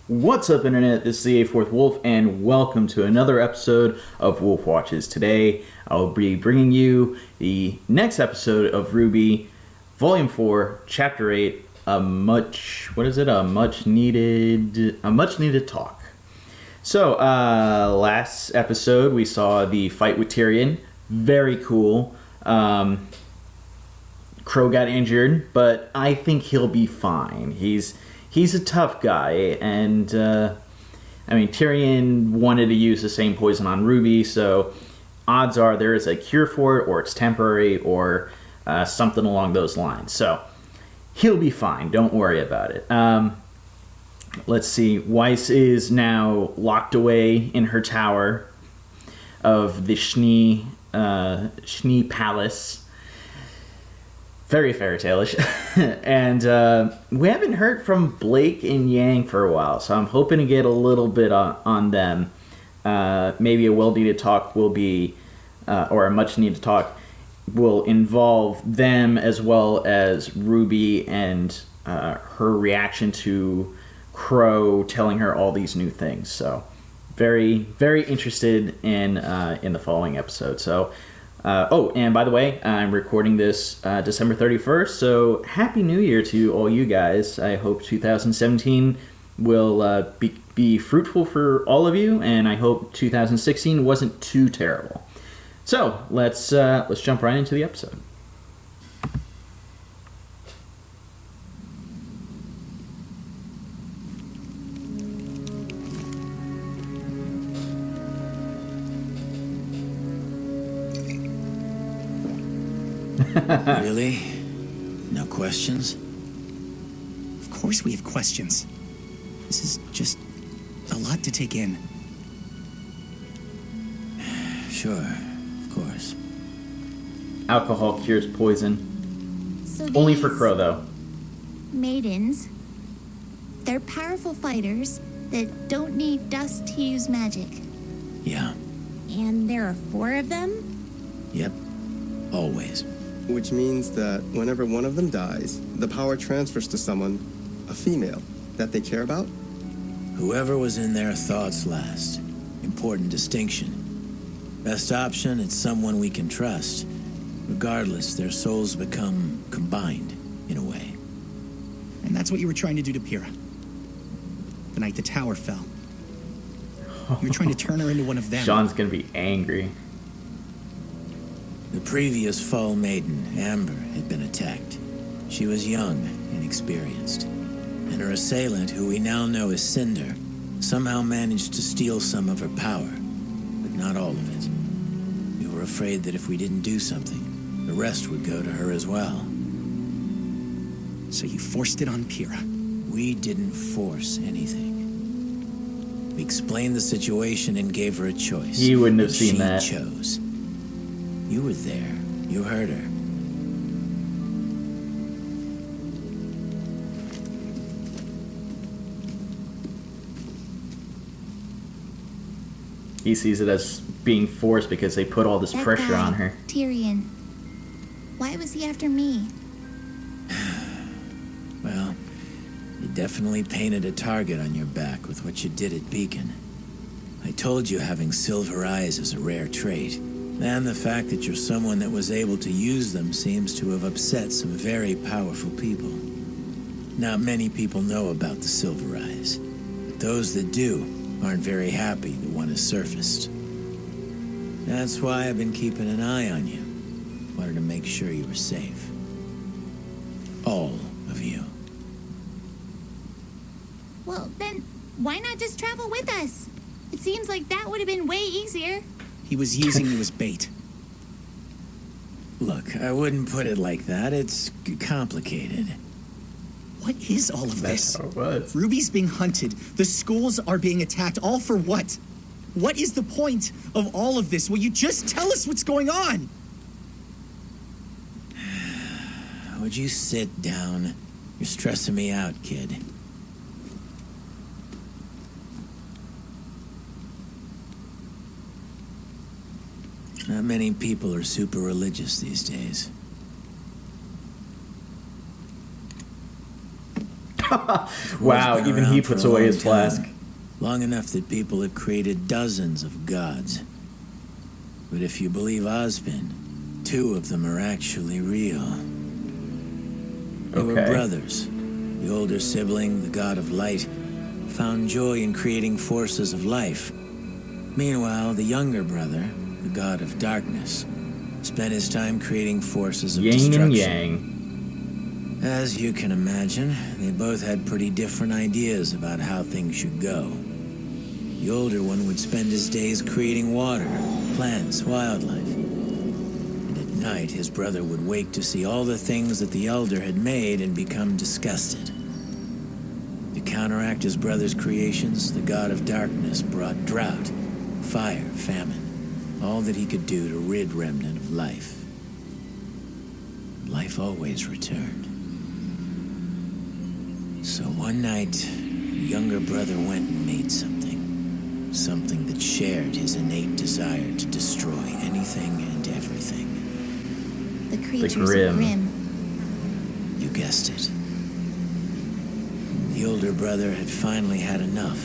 What's up, Internet? This is the A4th Wolf, and welcome to another episode of Wolf Watches. Today, I'll be bringing you the next episode of RWBY, Volume 4, Chapter 8, a much needed talk. So, last episode, we saw the fight with Tyrion. Very cool. Crow got injured, but I think he'll be fine. He's a tough guy, and Tyrion wanted to use the same poison on Ruby, so odds are there is a cure for it, or it's temporary, or something along those lines. So he'll be fine. Don't worry about it. Let's see. Weiss is now locked away in her tower of the Schnee Palace. Very fairy tale-ish. And we haven't heard from Blake and Yang for a while, so I'm hoping to get a little bit on them. Maybe a well-needed talk will be, or a much-needed talk will involve them as well as Ruby and her reaction to Crow telling her all these new things. So very, very interested in the following episode. So. And by the way, I'm recording this December 31st, so Happy New Year to all you guys. I hope 2017 will be fruitful for all of you, and I hope 2016 wasn't too terrible. So, let's jump right into the episode. Really? No questions? Of course we have questions. This is just a lot to take in. Sure, of course. Alcohol cures poison. So Only for Crow, though. Maidens, they're powerful fighters that don't need dust to use magic. Yeah. And there are 4 of them? Yep. Always. Which means that whenever one of them dies, the power transfers to someone, a female, that they care about? Whoever was in their thoughts last. Important distinction. Best option, it's someone we can trust. Regardless, their souls become combined, in a way. And that's what you were trying to do to Pyrrha. The night the tower fell. You were trying to turn her into one of them. Sean's gonna be angry. The previous Fall Maiden, Amber, had been attacked. She was young, inexperienced. And her assailant, who we now know as Cinder, somehow managed to steal some of her power, but not all of it. We were afraid that if we didn't do something, the rest would go to her as well. So you forced it on Pyrrha. We didn't force anything. We explained the situation and gave her a choice. You wouldn't have seen that. She chose. You were there. You heard her. He sees it as being forced because they put all this That pressure guy, on her. Tyrion. Why was he after me? Well, you definitely painted a target on your back with what you did at Beacon. I told you having silver eyes is a rare trait. And the fact that you're someone that was able to use them seems to have upset some very powerful people. Not many people know about the Silver Eyes, but those that do aren't very happy that one has surfaced. That's why I've been keeping an eye on you. Wanted to make sure you were safe. All of you. Well, then, why not just travel with us? It seems like that would have been way easier. He was using you as bait. Look, I wouldn't put it like that. It's complicated. What is all of this? That's how it was. Ruby's being hunted. The schools are being attacked. All for what? What is the point of all of this? Will you just tell us what's going on? Would you sit down? You're stressing me out, kid. Not many people are super religious these days. Wow, been even around he for puts a away long his flask. time, long enough that people have created dozens of gods. But if you believe Ozpin, 2 of them are actually real. They were Okay. brothers. The older sibling, the god of light, found joy in creating forces of life. Meanwhile, the younger brother, the god of darkness, spent his time creating forces of Yin destruction. and yang. As you can imagine, they both had pretty different ideas about how things should go. The older one would spend his days creating water, plants, wildlife. And at night, his brother would wake to see all the things that the elder had made and become disgusted. To counteract his brother's creations, the god of darkness brought drought, fire, famine, all that he could do to rid Remnant of life. Life always returned. So one night, the younger brother went and made something. Something that shared his innate desire to destroy anything and everything. The creatures Grimm. of Grimm. You guessed it. The older brother had finally had enough.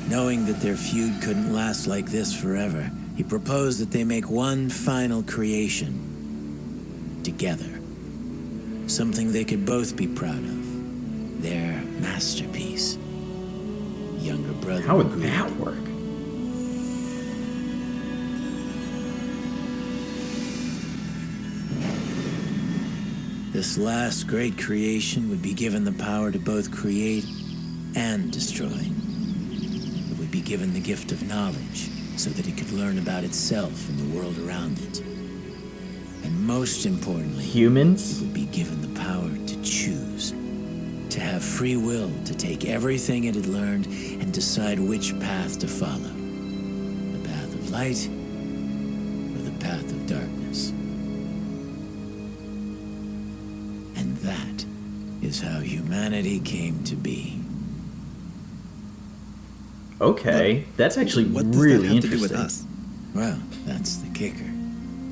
Knowing that their feud couldn't last like this forever, he proposed that they make one final creation. Together. Something they could both be proud of. Their masterpiece. Younger brother How would agreed. that work? This last great creation would be given the power to both create and destroy. It would be given the gift of knowledge so that it could learn about itself and the world around it. And most importantly, Humans? it would be given the power to choose. To have free will to take everything it had learned and decide which path to follow. The path of light or the path of darkness. And that is how humanity came to be. Okay, that's actually What does really that have to interesting. do with us? Well, that's the kicker.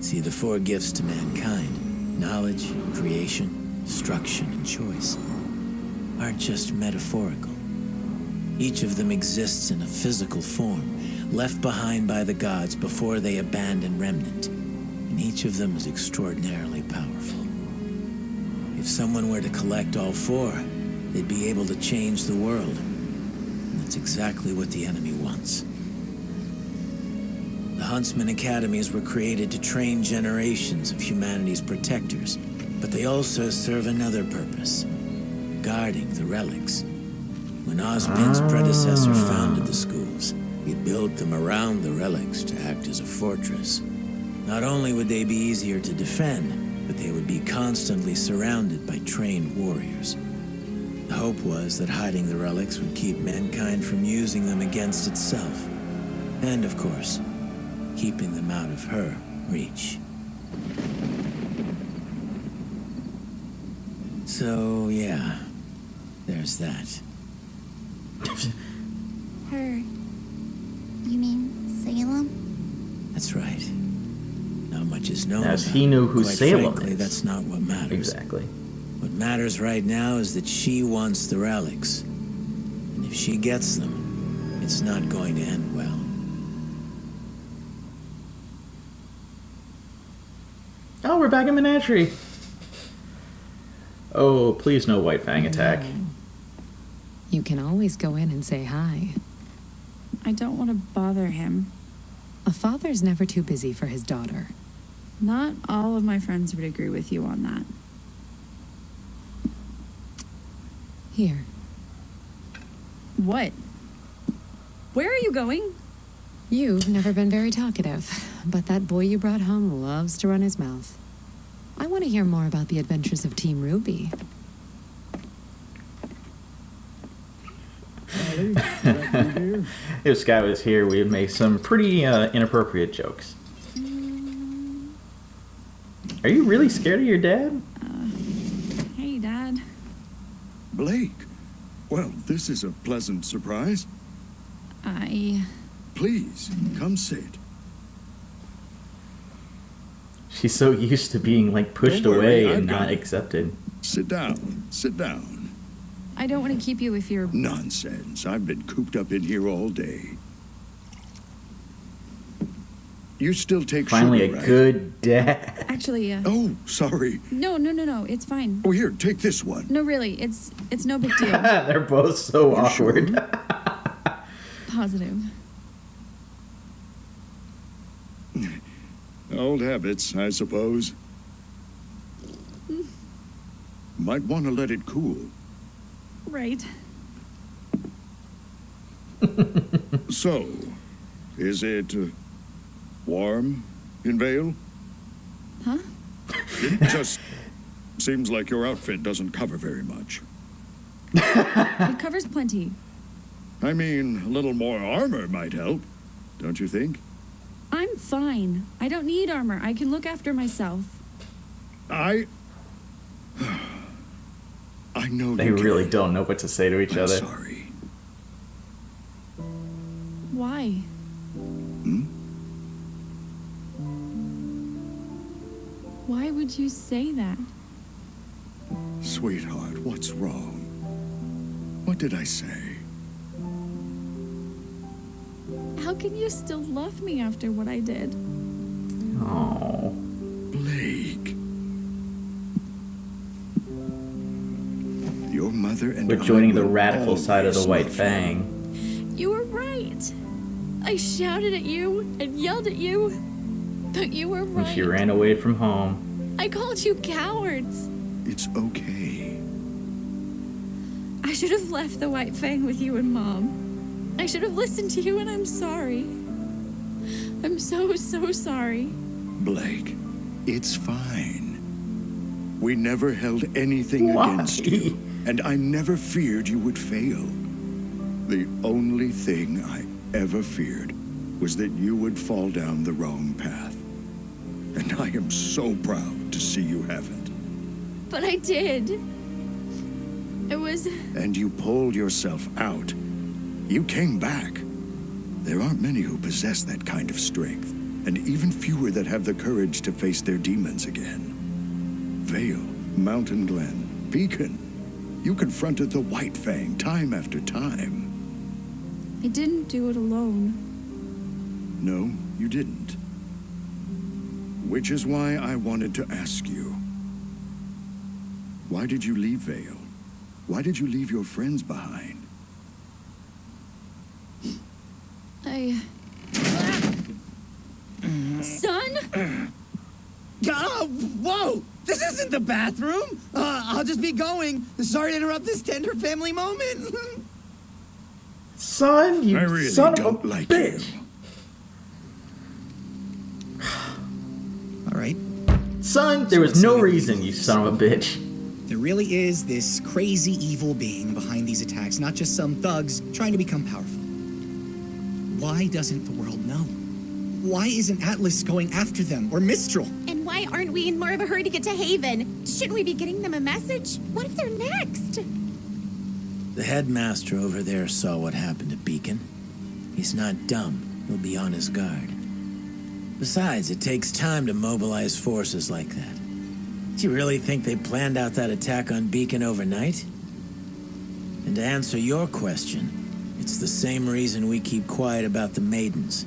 See, the 4 gifts to mankind, knowledge, creation, destruction, and choice, aren't just metaphorical. Each of them exists in a physical form, left behind by the gods before they abandoned Remnant. And each of them is extraordinarily powerful. If someone were to collect all 4, they'd be able to change the world. And that's exactly what the enemy wants. The Huntsman Academies were created to train generations of humanity's protectors, but they also serve another purpose. Guarding the relics. When Ozpin's predecessor founded the schools, he built them around the relics to act as a fortress. Not only would they be easier to defend, but they would be constantly surrounded by trained warriors. The hope was that hiding the relics would keep mankind from using them against itself. And, of course, keeping them out of her reach. So, yeah. There's that. Her. You mean Salem? That's right. Not much is known As about he knew her. who Quite Salem frankly, is. that's not what matters. Exactly. What matters right now is that she wants the relics. And if she gets them, it's not going to end well. Oh, we're back in Menagerie. Oh, please no White Fang attack. You can always go in and say hi. I don't want to bother him. A father's never too busy for his daughter. Not all of my friends would agree with you on that. Here. What? Where are you going? You've never been very talkative, but that boy you brought home loves to run his mouth. I want to hear more about the adventures of Team RWBY. If Scott was here, we'd make some pretty inappropriate jokes. Are you really scared of your dad? Hey, Dad. Blake. Well, this is a pleasant surprise. Please, come sit. She's so used to being like pushed Don't worry, away I've and got not it. accepted. Sit down, sit down. I don't want to keep you if you're... Nonsense. I've been cooped up in here all day. You still take Finally, sugar, a right? good dad. Actually, Oh, sorry. No, it's fine. Oh, here, take this one. No, really, it's no big deal. They're both so You awkward. sure? Positive. Old habits, I suppose. Might want to let it cool. Right. So, is it warm in Vale? Huh? It just seems like your outfit doesn't cover very much. It covers plenty. I mean, a little more armor might help, don't you think? I'm fine. I don't need armor. I can look after myself. I know They you really can. don't know what to say to each I'm other. sorry. Why? Why would you say that? Sweetheart, what's wrong? What did I say? How can you still love me after what I did? Oh. Blake. Your mother and We're I joining the will radical side of the always White love you. Fang. You were right. I shouted at you and yelled at you, but you were When right. she ran away from home. I called you cowards. It's okay. I should have left the White Fang with you and Mom. I should have listened to you, and I'm sorry. I'm so sorry. Blake, it's fine. We never held anything Why? against you, and I never feared you would fail. The only thing I ever feared was that you would fall down the wrong path. And I am so proud to see you haven't. But I did. It was... And you pulled yourself out. You came back. There aren't many who possess that kind of strength, and even fewer that have the courage to face their demons again. Vale, Mountain Glen, Beacon. You confronted the White Fang time after time. I didn't do it alone. No, you didn't. Which is why I wanted to ask you. Why did you leave Vale? Why did you leave your friends behind? Son? Whoa! This isn't the bathroom! I'll just be going. Sorry to interrupt this tender family moment. Son, you I really son of don't a like bitch. you. All right. Son, there was no reason, you son of a bitch. There really is this crazy evil being behind these attacks, not just some thugs trying to become powerful. Why doesn't the world know? Why isn't Atlas going after them, or Mistral? And why aren't we in more of a hurry to get to Haven? Shouldn't we be getting them a message? What if they're next? The headmaster over there saw what happened to Beacon. He's not dumb. He'll be on his guard. Besides, it takes time to mobilize forces like that. Do you really think they planned out that attack on Beacon overnight? And to answer your question, it's the same reason we keep quiet about the Maidens.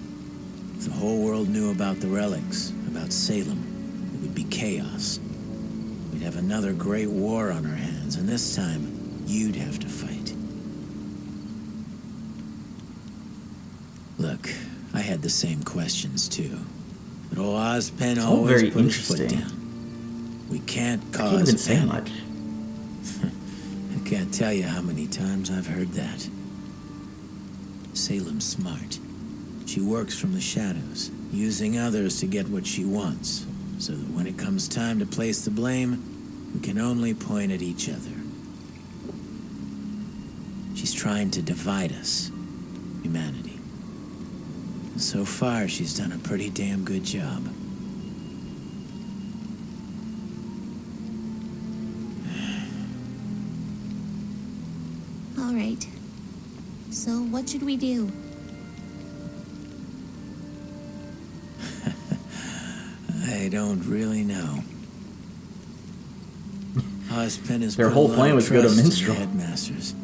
If the whole world knew about the relics, about Salem, it would be chaos. We'd have another great war on our hands, and this time, you'd have to fight. Look, I had the same questions too. But old Ozpen all always very put his foot interesting. down. We can't I can't even cause say panic. much. I can't tell you how many times I've heard that. Salem's smart. She works from the shadows, using others to get what she wants, so that when it comes time to place the blame, we can only point at each other. She's trying to divide us, humanity. And so far, she's done a pretty damn good job. All right. So what should we do? I don't really know. Ozpen has Their put whole a lot plan of was to go to trust in the Minstrel. headmasters.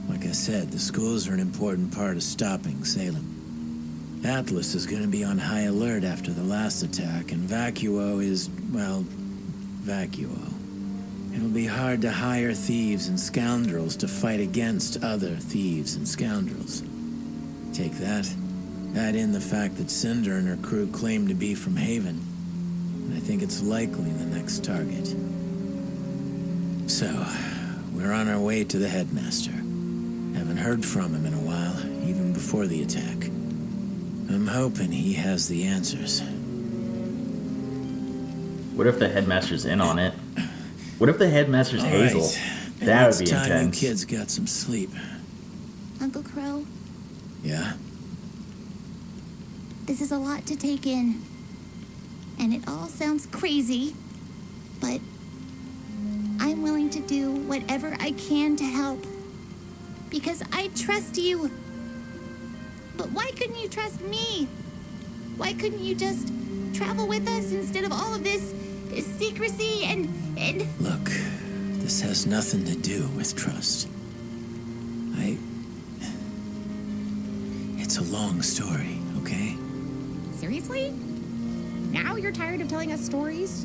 Like I said, the schools are an important part of stopping Salem. Atlas is going to be on high alert after the last attack, and Vacuo is, well, Vacuo. It'll be hard to hire thieves and scoundrels to fight against other thieves and scoundrels. Take that. Add in the fact that Cinder and her crew claim to be from Haven, and I think it's likely the next target. So, we're on our way to the headmaster. Haven't heard from him in a while, even before the attack. I'm hoping he has the answers. What if the headmaster's in on it? What if the headmaster's All Hazel? right. That would be It's time intense. you kids got some sleep. Uncle Crow, Yeah? this is a lot to take in. And it all sounds crazy, but I'm willing to do whatever I can to help. Because I trust you. But why couldn't you trust me? Why couldn't you just travel with us instead of all of this secrecy and... Look, this has nothing to do with trust. It's a long story, okay? Seriously? Now you're tired of telling us stories?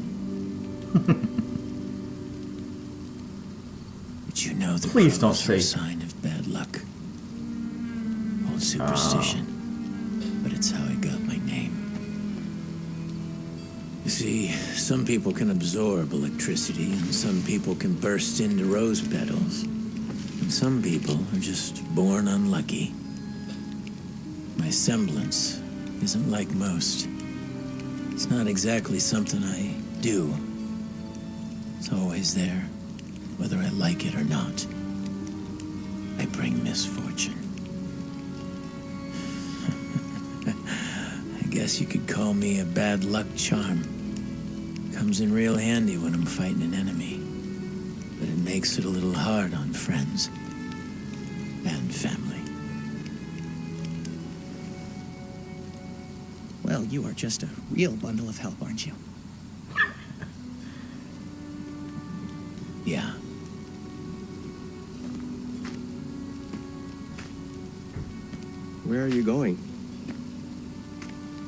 But you know the Please don't crows are a say- sign of bad luck. Old superstition. But it's how I got my name. You see, some people can absorb electricity, and some people can burst into rose petals. And some people are just born unlucky. My semblance isn't like most. It's not exactly something I do. It's always there, whether I like it or not. I bring misfortune. I guess you could call me a bad luck charm. Comes in real handy when I'm fighting an enemy. But it makes it a little hard on friends and family. Well, you are just a real bundle of help, aren't you? Yeah. Where are you going?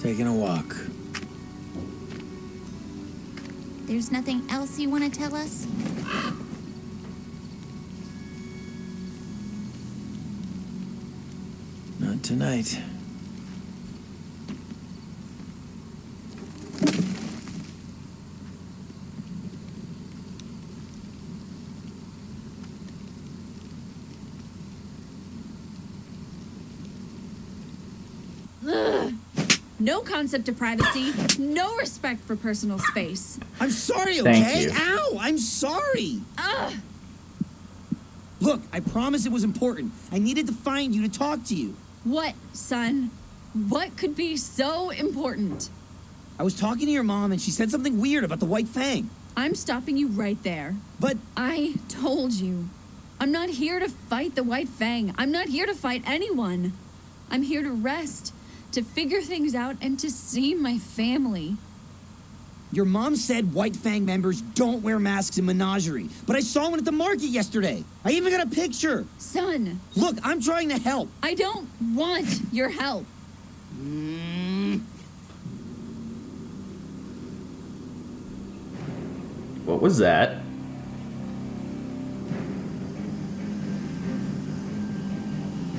Taking a walk. There's nothing else you want to tell us? Not tonight. No concept of privacy, no respect for personal space. I'm sorry, Thank okay? you. Ow! I'm sorry! Ugh! Look, I promise it was important. I needed to find you to talk to you. What, son? What could be so important? I was talking to your mom and she said something weird about the White Fang. I'm stopping you right there. But I told you. I'm not here to fight the White Fang. I'm not here to fight anyone. I'm here to rest, to figure things out, and to see my family. your mom said White Fang members don't wear masks in Menagerie. But I saw one at the market yesterday. I even got a picture. Son. Look, I'm trying to help. I don't want your help. What was that?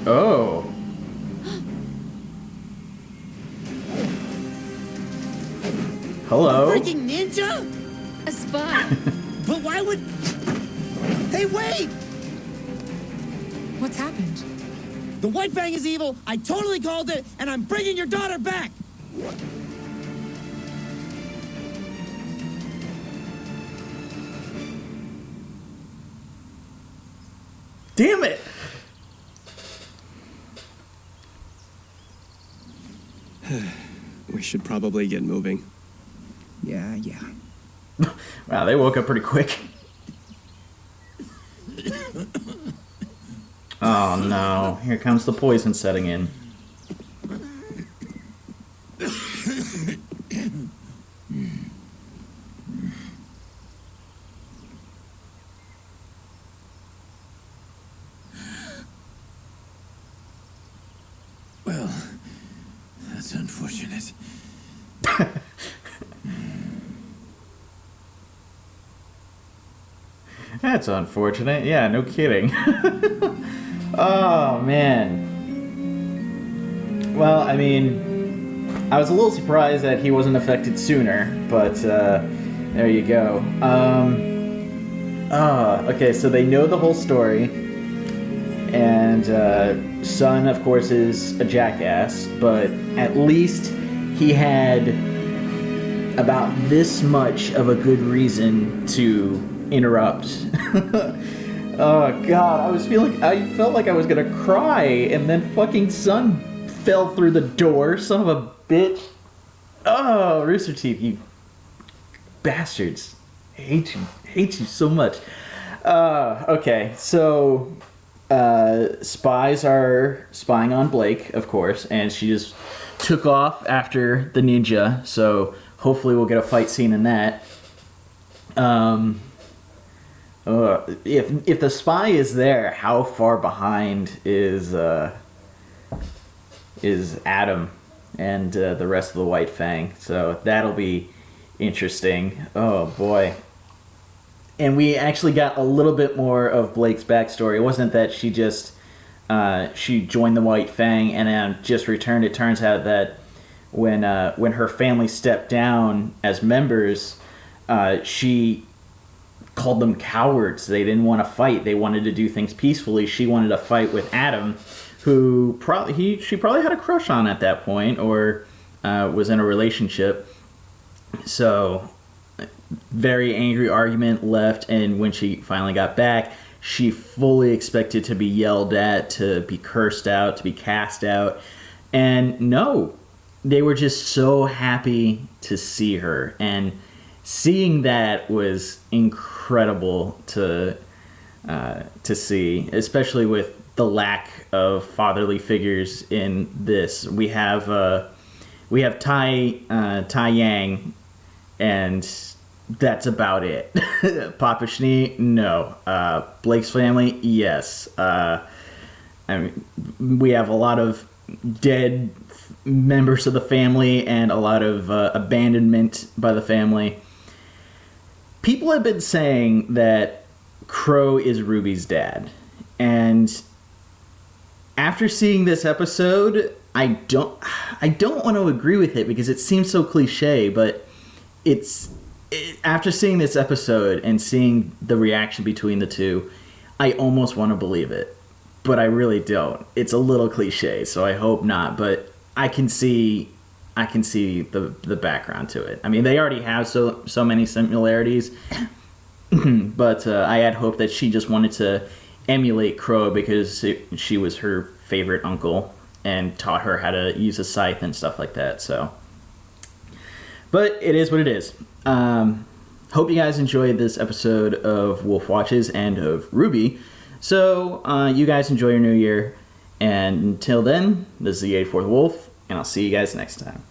Oh. Hello? Freaking ninja? A spy. But why would... Hey, wait! What's happened? The White Fang is evil, I totally called it, and I'm bringing your daughter back! Damn it! We should probably get moving. Yeah. Wow, they woke up pretty quick. Oh no, here comes the poison setting in. That's unfortunate. That's unfortunate. Yeah, no kidding. Oh, man. Well, I mean, I was a little surprised that he wasn't affected sooner, but there you go. Okay, so they know the whole story, and Son, of course, is a jackass, but at least he had about this much of a good reason to interrupt. Oh god, I felt like I was gonna cry, and then fucking Son fell through the door, son of a bitch. Oh, Rooster Teeth, you bastards. I hate you so much. Okay, so spies are spying on Blake, of course, and she just took off after the ninja, so hopefully we'll get a fight scene in that. If the spy is there, how far behind is Adam and the rest of the White Fang? So that'll be interesting. Oh boy. And we actually got a little bit more of Blake's backstory. It wasn't that she just she joined the White Fang and then just returned. It turns out that when her family stepped down as members, she called them cowards. They didn't want to fight. They wanted to do things peacefully. She wanted to fight with Adam, who she probably had a crush on at that point, or was in a relationship. So, very angry argument left, and when she finally got back, she fully expected to be yelled at, to be cursed out, to be cast out. And no, they were just so happy to see her. And seeing that was incredible to see, especially with the lack of fatherly figures in this. We have Tai Yang, and that's about it. Papa Schnee, no. Blake's family, yes. I mean, we have a lot of dead members of the family and a lot of abandonment by the family. People have been saying that Crow is Ruby's dad, and after seeing this episode, I don't want to agree with it because it seems so cliche, but after seeing this episode and seeing the reaction between the two, I almost want to believe it, but I really don't. It's a little cliche, so I hope not, but I can see the background to it. I mean, they already have so many similarities, but I had hoped that she just wanted to emulate Crow because she was her favorite uncle and taught her how to use a scythe and stuff like that. So, but it is what it is. Hope you guys enjoyed this episode of Wolf Watches and of RWBY. So you guys enjoy your new year, and until then, this is the 84th Wolf, and I'll see you guys next time.